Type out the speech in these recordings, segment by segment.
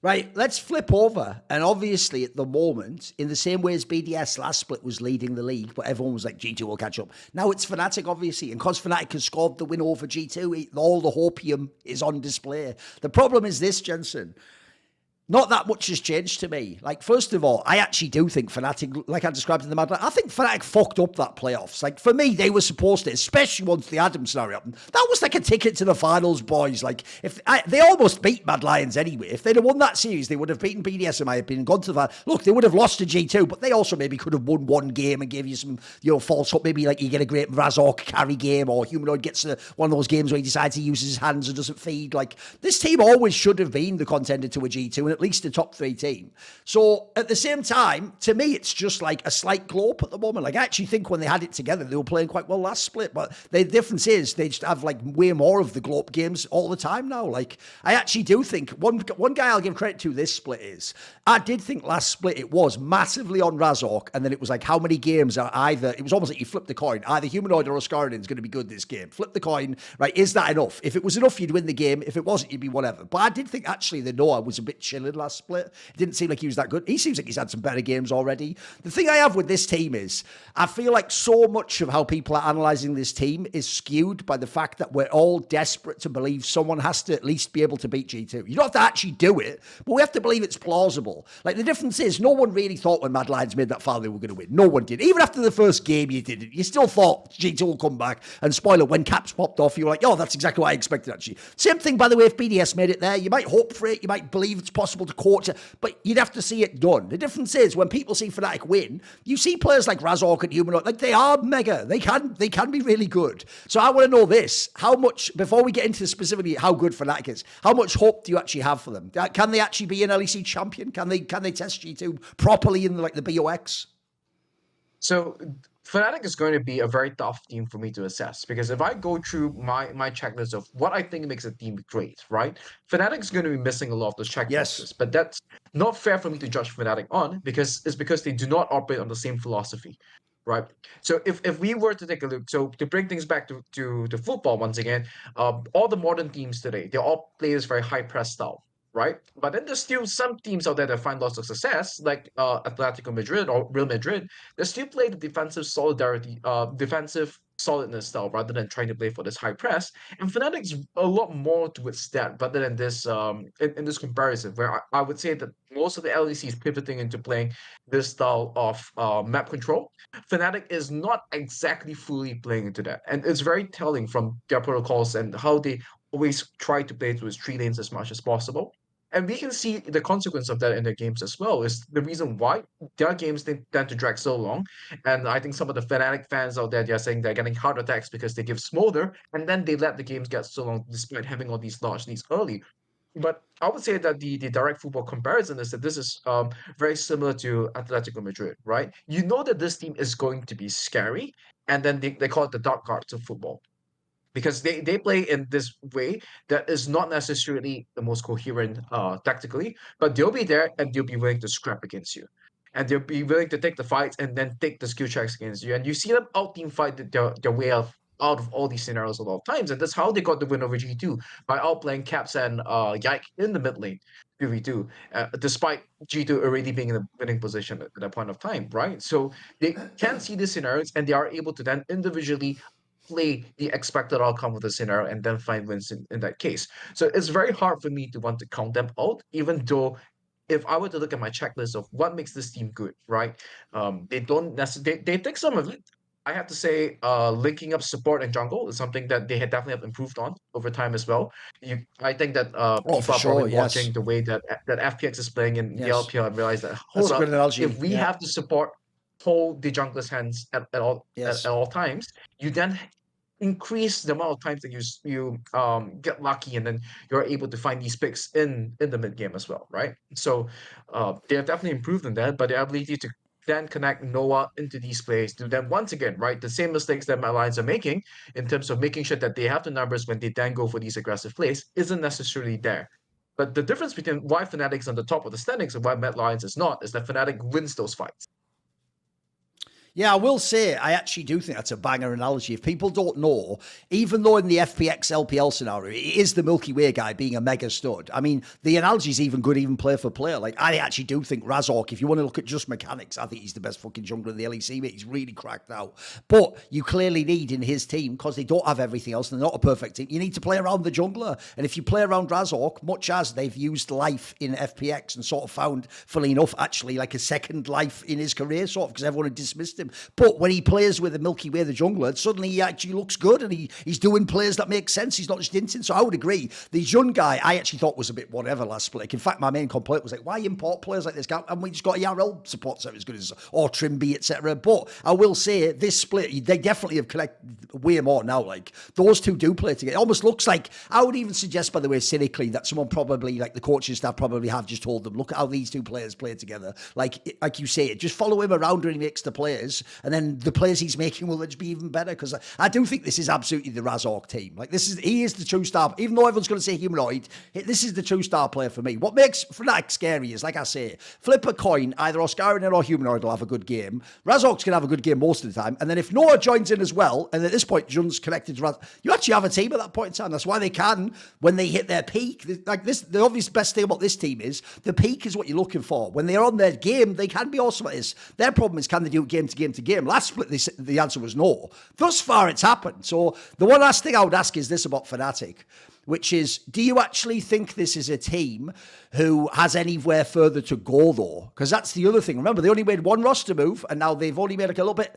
Right, let's flip over. And obviously, at the moment, in the same way as BDS last split was leading the league, but everyone was like, G2 will catch up. Now it's Fnatic, obviously. And because Fnatic has scored the win over G2, all the hopium is on display. The problem is this, Jensen. Not that much has changed to me. Like, first of all, I actually do think Fnatic, like I described in the Mad Lions, I think Fnatic fucked up that playoffs. Like, for me, they were supposed to, especially once the Adam scenario happened. That was like a ticket to the finals, boys. Like, they almost beat Mad Lions anyway. If they'd have won that series, they would have beaten BDS, in my opinion, gone to that. Look, they would have lost to G2, but they also maybe could have won one game and gave you some, false hope. Maybe like you get a great Razork carry game, or Humanoid gets one of those games where he decides he uses his hands and doesn't feed. Like, this team always should have been the contender to a G2 and at least a top 3 team. So at the same time, to me, it's just like a slight glow up at the moment. Like, I actually think when they had it together, they were playing quite well last split. But the difference is they just have like way more of the glow up games all the time now. Like, I actually do think one guy I'll give credit to this split is I did think last split it was massively on Razork, and then it was like how many games are either, it was almost like you flip the coin, either Humanoid or Oscaridin is going to be good this game. Flip the coin, right? Is that enough? If it was enough, you'd win the game. If it wasn't, you'd be whatever. But I did think actually the Noah was a bit chilling last split. It didn't seem like he was that good. He seems like he's had some better games already. The thing I have with this team is I feel like so much of how people are analysing this team is skewed by the fact that we're all desperate to believe someone has to at least be able to beat G2. You don't have to actually do it, but we have to believe it's plausible. Like, the difference is no one really thought when Mad Lions made that final they were going to win. No one did. Even after the first game you didn't. You still thought G2 will come back. And spoiler, when Caps popped off, you were like, oh, that's exactly what I expected, actually. Same thing, by the way, if BDS made it there. You might hope for it. You might believe it's possible to coach it, but you'd have to see it done. The difference is when people see Fnatic win, you see players like Razork and Humanoid, like, they are mega. They can be really good. So I want to know this. How much, before we get into specifically how good Fnatic is, how much hope do you actually have for them? Can they actually be an LEC champion? Can they test G2 properly in the BOX? So Fnatic is going to be a very tough team for me to assess, because if I go through my checklist of what I think makes a team great, right? Fnatic is going to be missing a lot of those checkboxes, Yes. but that's not fair for me to judge Fnatic on, because they do not operate on the same philosophy, right? So if we were to take a look, so to bring things back to football once again, all the modern teams today, they all play this very high press style, right? But then there's still some teams out there that find lots of success, like Atletico Madrid or Real Madrid. They still play the defensive solidness style rather than trying to play for this high press. And Fnatic's a lot more towards that rather than this in this comparison, where I would say that most of the LEC is pivoting into playing this style of map control. Fnatic is not exactly fully playing into that, and it's very telling from their protocols and how they always try to play towards 3 lanes as much as possible. And we can see the consequence of that in their games as well. Is the reason why their games they tend to drag so long. And I think some of the Fnatic fans out there, they're saying they're getting heart attacks because they give smolder and then they let the games get so long despite having all these large leads early. But I would say that the direct football comparison is that this is very similar to Atletico Madrid, right? You know that this team is going to be scary, and then they call it the dark arts of football, because they play in this way that is not necessarily the most coherent tactically, but they'll be there and they'll be willing to scrap against you. And they'll be willing to take the fights and then take the skill checks against you. And you see them out team fight their way out of all these scenarios a lot of times. And that's how they got the win over G2, by outplaying Caps and Yike in the mid lane. 2v2, despite G2 already being in a winning position at that point of time, right? So they can see these scenarios and they are able to then individually play the expected outcome of the scenario and then find wins in that case. So it's very hard for me to want to count them out, even though if I were to look at my checklist of what makes this team good, right? They don't necessarily they take some of it. I have to say, linking up support and jungle is something that they had definitely have improved on over time as well. I think that Oh, for people are sure. probably Yes. watching the way that FPX is playing in the Yes. LPL and realize that, That's hold a good up, analogy. if we Yeah. have the support hold the jungler's hands at Yes. all times, you then increase the amount of times that you get lucky and then you're able to find these picks in the mid game as well, right? So they have definitely improved in that, but the ability to then connect Noah into these plays to then once again, right, the same mistakes that my Lions are making in terms of making sure that they have the numbers when they then go for these aggressive plays isn't necessarily there. But the difference between why Fnatic's on the top of the standings and why Mad Lions is not is that Fnatic wins those fights. Yeah, I will say, I actually do think that's a banger analogy. If people don't know, even though in the FPX LPL scenario, it is the Milky Way guy being a mega stud. I mean, the analogy is even good, even player for player. Like, I actually do think Razork, if you want to look at just mechanics, I think he's the best fucking jungler in the LEC, mate. He's really cracked out. But you clearly need in his team, because they don't have everything else, and they're not a perfect team, you need to play around the jungler. And if you play around Razork, much as they've used life in FPX and sort of found, funnily enough, actually like a second life in his career, sort of, because everyone had dismissed him. But when he plays with the Milky Way, the jungler, suddenly he actually looks good, and he's doing plays that make sense. He's not just hinting. So I would agree. The Jun guy, I actually thought was a bit whatever last split. In fact, my main complaint was like, why import players like this guy? And we just got a ERL support set as good as, or Trimby, etc. But I will say, this split, they definitely have connected way more now. Like, those two do play together. It almost looks like, I would even suggest, by the way, cynically, that someone probably, like the coaching staff probably have just told them, look at how these two players play together. Like you say, just follow him around when he makes the players, and then the players he's making will just be even better. Because I do think this is absolutely the Razork team. Like, he is the true star. Even though everyone's going to say humanoid, this is the true star player for me. What makes Fnatic scary is, like I say, flip a coin, either Oscarina or humanoid will have a good game. Razork's going to have a good game most of the time. And then if Noah joins in as well, and at this point Jun's connected to Raz, you actually have a team at that point in time. That's why they can, when they hit their peak, like this, the obvious best thing about this team is the peak is what you're looking for. When they're on their game, they can be awesome at this. Their problem is, can they do it game to game to game? Last split, the answer was no. Thus far, it's happened. So the one last thing I would ask is this about Fnatic, which is, do you actually think this is a team who has anywhere further to go, though? Because that's the other thing. Remember, they only made one roster move, and now they've only made like a little bit.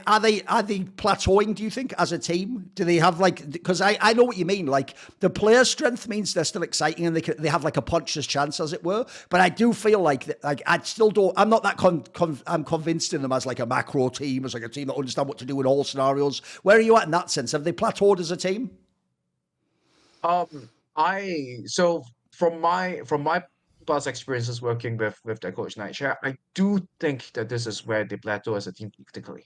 Are they plateauing, do you think, as a team? Do they have like, because I know what you mean, like the player strength means they're still exciting and they have like a puncher's chance, as it were. But I do feel like I still don't, I'm not that I'm convinced in them as like a macro team, as like a team that understand what to do in all scenarios. Where are you at in that sense? Have they plateaued as a team? So from my past experiences working with their coach Nightshare, I do think that this is where they plateau as a team tactically,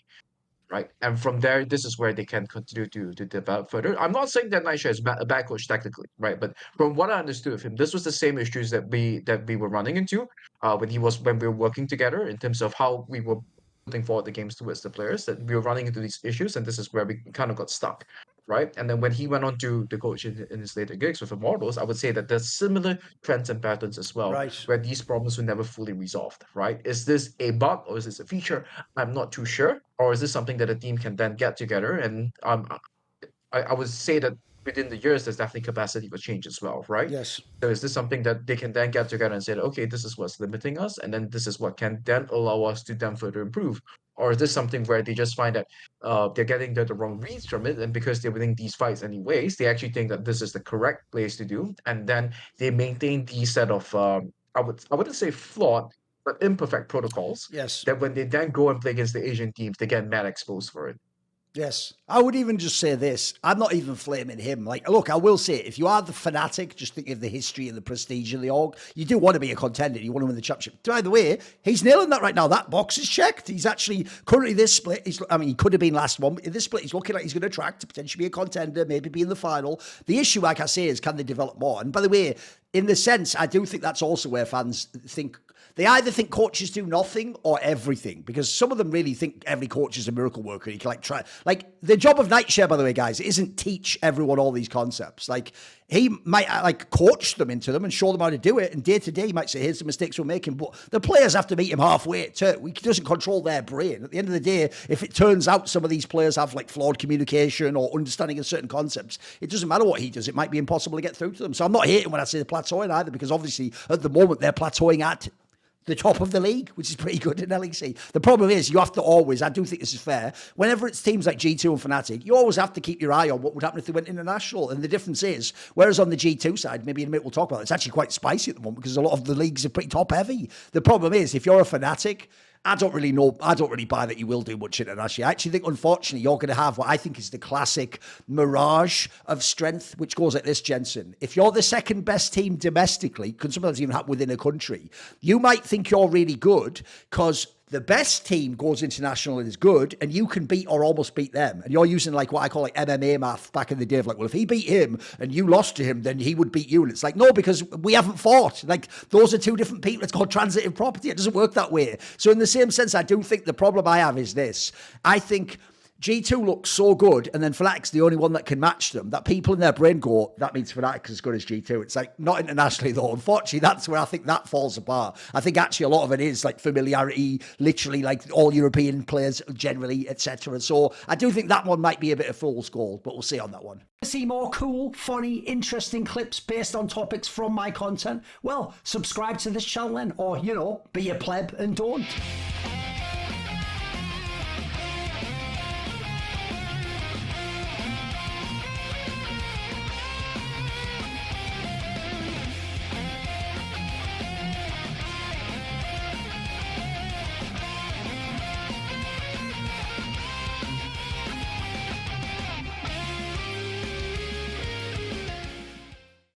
right? And from there, this is where they can continue to develop further. I'm not saying that Nightshare is a bad coach tactically, right? But from what I understood of him, this was the same issues that we were running into when we were working together, in terms of how we were putting forward the games towards the players, that we were running into these issues, and this is where we kind of got stuck, right? And then when he went on to the coach in his later gigs with Immortals, I would say that there's similar trends and patterns as well, Right. where these problems were never fully resolved, right? Is this a bug or is this a feature? I'm not too sure. Or is this something that a team can then get together? And I would say that within the years, there's definitely capacity for change as well, right? Yes. So is this something that they can then get together and say, okay, this is what's limiting us, and then this is what can then allow us to then further improve? Or is this something where they just find that they're getting the wrong reads from it, and because they're winning these fights anyways, they actually think that this is the correct place to do, and then they maintain these set of I wouldn't say flawed, but imperfect protocols, Yes. that when they then go and play against the Asian teams, they get mad exposed for it. Yes. I would even just say this. I'm not even flaming him. Like, look, I will say, if you are the Fnatic, just think of the history and the prestige of the org, you do want to be a contender. You want to win the championship. By the way, he's nailing that right now. That box is checked. He's actually, currently this split, he could have been last one. In this split, he's looking like he's going to track to potentially be a contender, maybe be in the final. The issue, like I say, is can they develop more? And by the way, in the sense, I do think that's also where fans think, they either think coaches do nothing or everything, because some of them really think every coach is a miracle worker. You can like try, like the job of Nightshare, by the way, guys, isn't teach everyone all these concepts. Like he might like coach them into them and show them how to do it. And day to day, he might say, here's the mistakes we're making. But the players have to meet him halfway too. He doesn't control their brain. At the end of the day, if it turns out some of these players have like flawed communication or understanding of certain concepts, it doesn't matter what he does. It might be impossible to get through to them. So I'm not hating when I say they're plateauing either, because obviously at the moment they're plateauing at the top of the league, which is pretty good in LEC. The problem is you have to always, I do think this is fair, whenever it's teams like G2 and Fnatic, you always have to keep your eye on what would happen if they went international. And the difference is, whereas on the G2 side, maybe in a minute we'll talk about it, it's actually quite spicy at the moment because a lot of the leagues are pretty top heavy. The problem is, if you're a Fnatic, I don't really buy that you will do much internationally. I actually think, unfortunately, you're going to have what I think is the classic mirage of strength, which goes like this, Jensen. If you're the second best team domestically, can sometimes even happen within a country, you might think you're really good because the best team goes international and is good, and you can beat or almost beat them. And you're using like what I call like MMA math back in the day of like, well, if he beat him and you lost to him, then he would beat you. And it's like, no, because we haven't fought. Like, those are two different people. It's called transitive property. It doesn't work that way. So in the same sense, I do think the problem I have is this. I think G2 looks so good, and then Fnatic's the only one that can match them, that people in their brain go, that means Fnatic's as good as G2. It's like, not internationally though. Unfortunately, that's where I think that falls apart. I think actually a lot of it is like familiarity, literally like all European players generally, etc. So I do think that one might be a bit of fool's gold, but we'll see on that one. See more cool, funny, interesting clips based on topics from my content? Well, subscribe to this channel then, or, you know, be a pleb and don't.